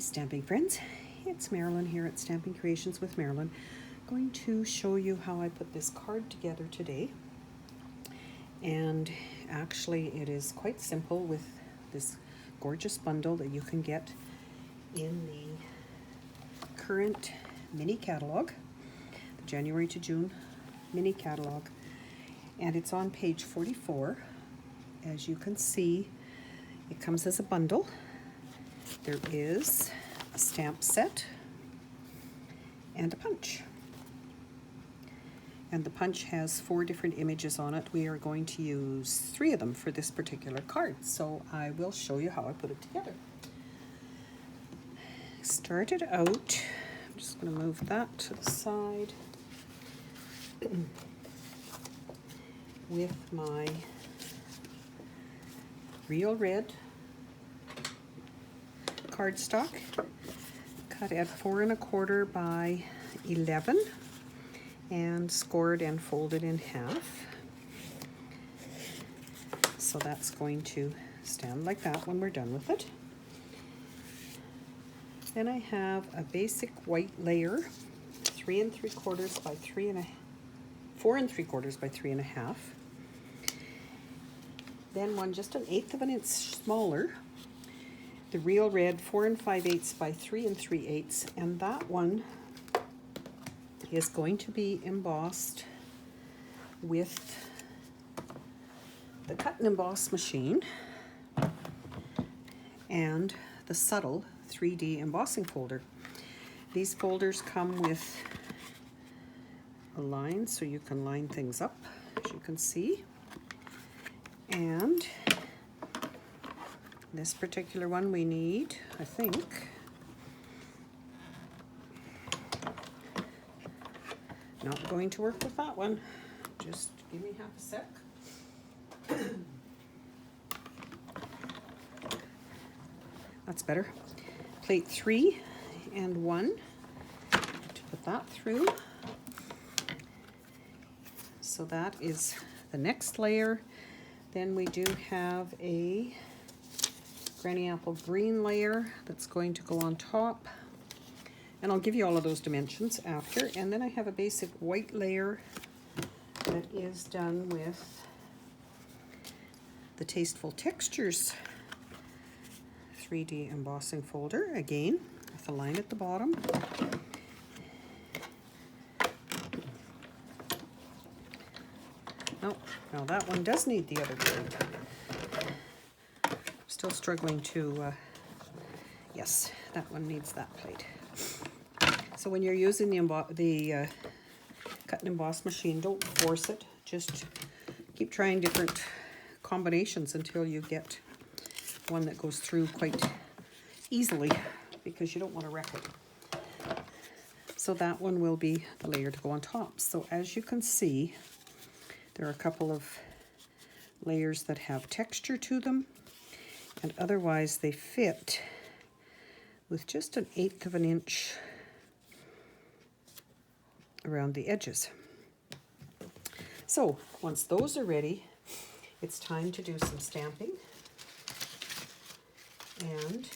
Stamping friends, it's Marilyn here at Stamping Creations with Marilyn. Going to show you how I put this card together today. And actually it is quite simple with this gorgeous bundle that you can get in the current mini catalog, the January to June mini catalog. And it's on page 44. As you can see, it comes as a bundle. There is a stamp set and a punch. And the punch has 4 different images on it. We are going to use 3 of them for this particular card. So I will show you how I put it together. Started out, I'm just going to move that to the side with my real red cardstock, cut at 4 1/4 by 11 and scored and folded in half. So that's going to stand like that when we're done with it. Then I have a basic white layer, 3 3/4 by 4 3/4 by 3 1/2. Then one just 1/8 of an inch smaller, the real red 4 5/8 by 3 3/8, and that one is going to be embossed with the cut and emboss machine and the subtle 3D embossing folder. These folders come with a line so you can line things up, as you can see. And this particular one we need, I think, not going to work with that one. Just give me half a sec. That's better. Plate 3 and 1 to put that through. So that is the next layer. Then we do have a Granny Apple green layer that's going to go on top. And I'll give you all of those dimensions after. And then I have a basic white layer that is done with the Tasteful Textures 3D embossing folder, again, with a line at the bottom. Oh, now that one does need the other plate. Still struggling to, yes, that one needs that plate. So when you're using the cut and emboss machine, don't force it. Just keep trying different combinations until you get one that goes through quite easily, because you don't want to wreck it. So that one will be the layer to go on top. So as you can see, there are a couple of layers that have texture to them, and otherwise they fit with just 1/8 of an inch around the edges. So once those are ready, it's time to do some stamping and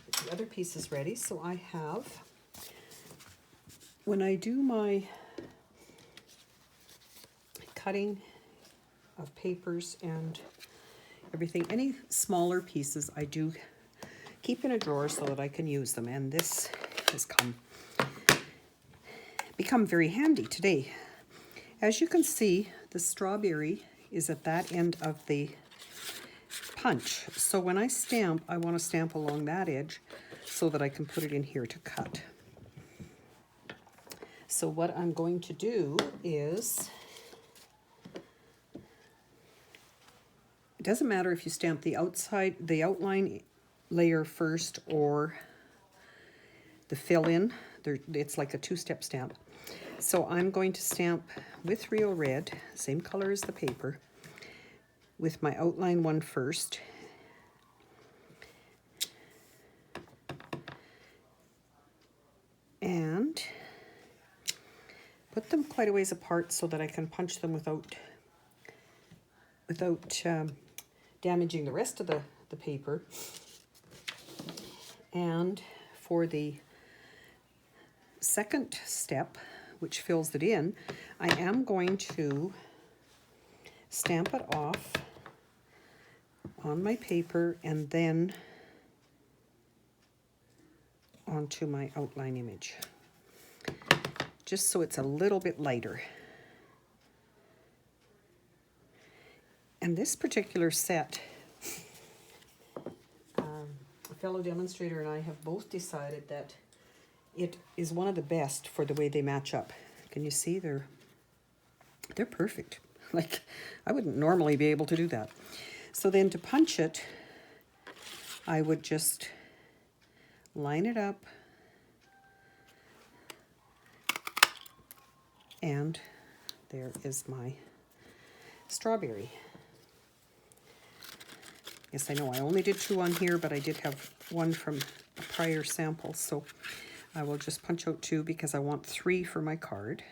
get the other pieces ready. So I have, when I do my cutting of papers and everything, any smaller pieces I do keep in a drawer so that I can use them, and this has become very handy today. As you can see, the strawberry is at that end of the punch, so when I stamp, I want to stamp along that edge so that I can put it in here to cut. So what I'm going to do is, it doesn't matter if you stamp the outside, the outline layer first, or the fill-in. It's like a 2-step stamp. So I'm going to stamp with real red, same color as the paper, with my outline one first. And put them quite a ways apart so that I can punch them without damaging the rest of the paper. And for the second step, which fills it in, I am going to stamp it off on my paper and then onto my outline image, just so it's a little bit lighter. And this particular set, a fellow demonstrator and I have both decided that it is one of the best for the way they match up. Can you see? They're perfect. Like, I wouldn't normally be able to do that. So then to punch it, I would just line it up and there is my strawberry. Yes, I know I only did 2 on here, but I did have 1 from a prior sample, so I will just punch out 2 because I want 3 for my card.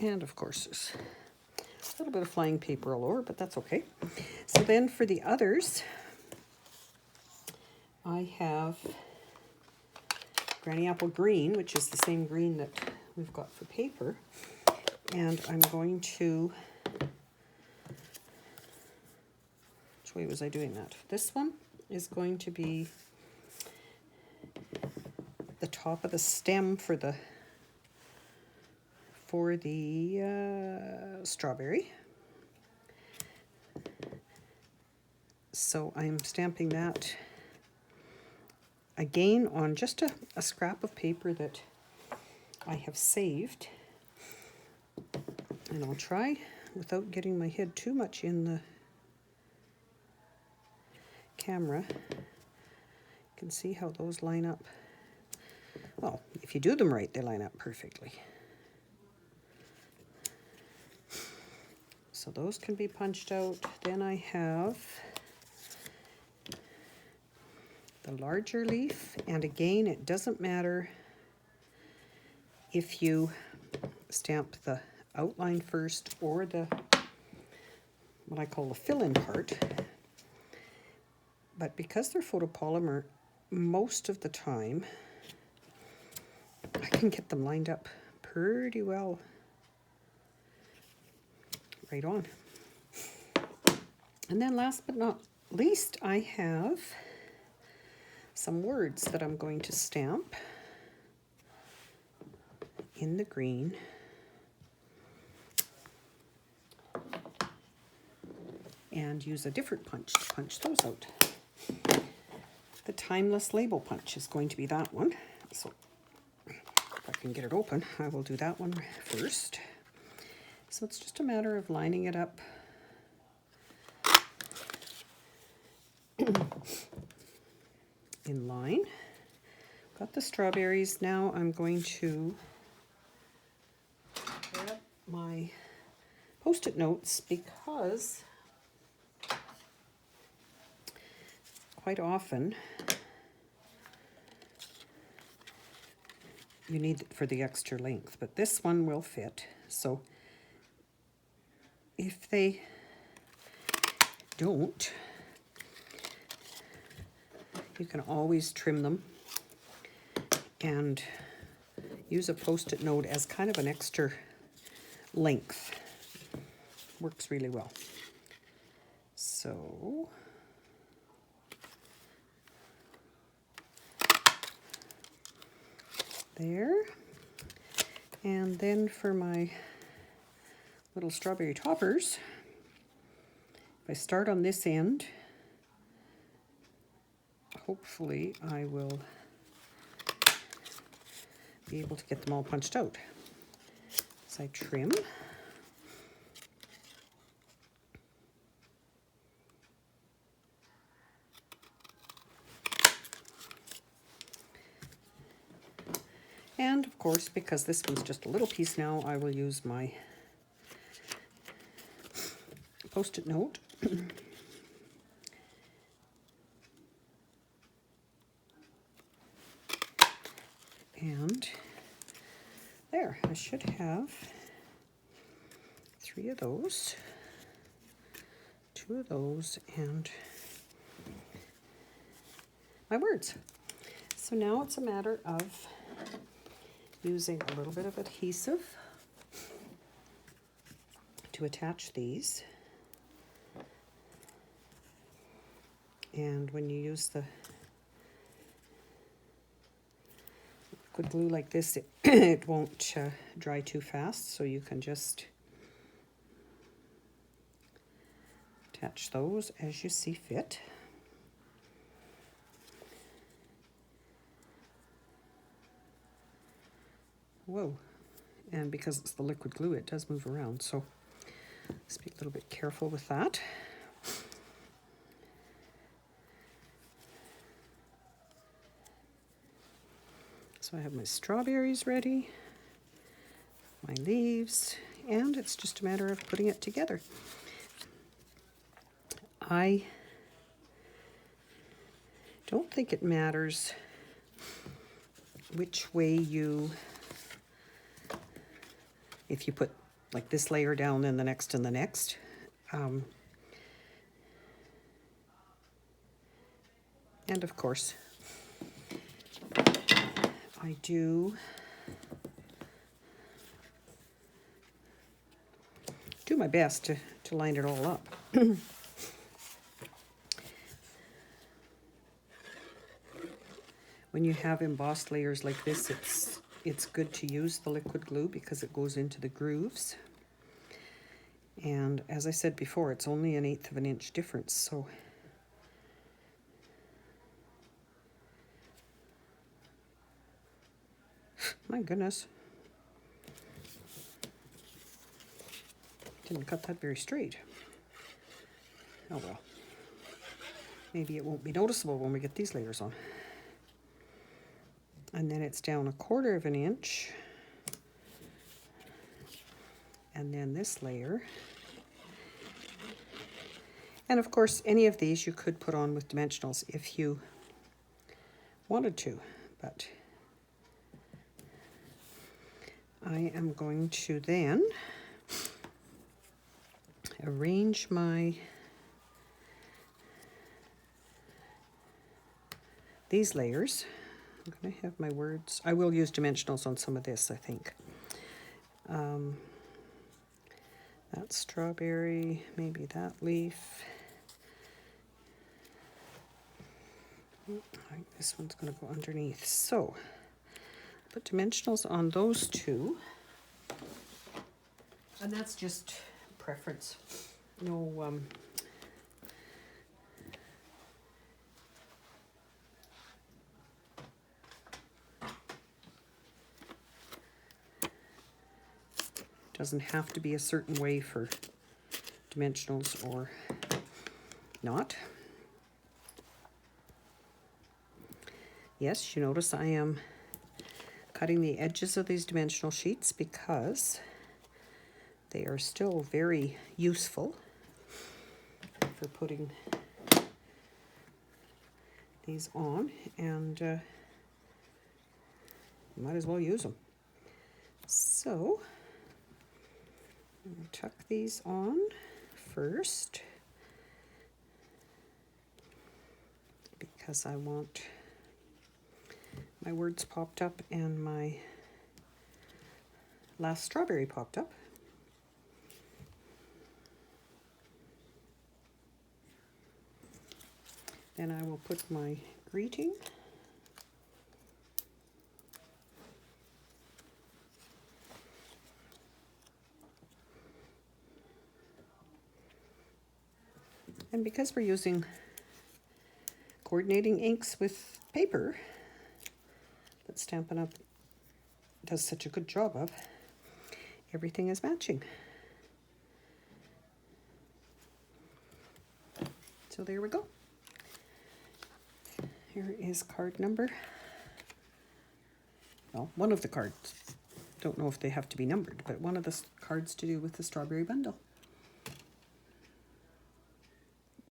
And of course there's a little bit of flying paper all over, but that's okay. So then for the others, I have Granny Apple Green, which is the same green that we've got for paper. And I'm going to, which way was I doing that? This one is going to be the top of the stem for the strawberry. So I'm stamping that again on just a scrap of paper that I have saved. And I'll try, without getting my head too much in the camera, you can see how those line up. Well, if you do them right, they line up perfectly. So those can be punched out. Then I have the larger leaf, and again, it doesn't matter if you stamp the outline first or the what I call the fill-in part, but because they're photopolymer, most of the time I can get them lined up pretty well right on. And then last but not least, I have some words that I'm going to stamp in the green. And use a different punch to punch those out. The Timeless Label Punch is going to be that one. So if I can get it open, I will do that one first. So it's just a matter of lining it up in line. Got the strawberries. Now I'm going to grab my Post-it notes because quite often you need it for the extra length, but this one will fit. So if they don't, you can always trim them and use a Post-it note as kind of an extra length. Works really well. So there. And then for my little strawberry toppers, if I start on this end, hopefully I will be able to get them all punched out. So I trim. And of course, because this one's just a little piece now, I will use my Post-it note. And there, I should have 3 of those, 2 of those, and my words. So now it's a matter of using a little bit of adhesive to attach these. And when you use the liquid glue like this, it won't dry too fast, so you can just attach those as you see fit. Whoa, and because it's the liquid glue, it does move around, so let's be a little bit careful with that. So I have my strawberries ready, my leaves, and it's just a matter of putting it together. I don't think it matters which way if you put like this layer down, then the next and the next. And of course, I do my best to line it all up. When you have embossed layers like this, it's good to use the liquid glue because it goes into the grooves. And as I said before, it's only 1/8 of an inch difference, so my goodness. Didn't cut that very straight. Oh well. Maybe it won't be noticeable when we get these layers on. And then it's down 1/4 of an inch. And then this layer. And of course, any of these you could put on with dimensionals if you wanted to, but I am going to then arrange these layers. I'm going to have my words. I will use dimensionals on some of this, I think. That strawberry, maybe that leaf. I think this one's going to go underneath. So, put dimensionals on those two. And that's just preference. No, doesn't have to be a certain way for dimensionals or not. Yes, you notice I am cutting the edges of these dimensional sheets because they are still very useful for putting these on, and you might as well use them. So I'm going to tuck these on first because I want my words popped up and my last strawberry popped up. Then I will put my greeting. And because we're using coordinating inks with paper that Stampin' Up! Does such a good job of, everything is matching. So there we go. Here is card number, well, one of the cards. Don't know if they have to be numbered, but one of the cards to do with the strawberry bundle.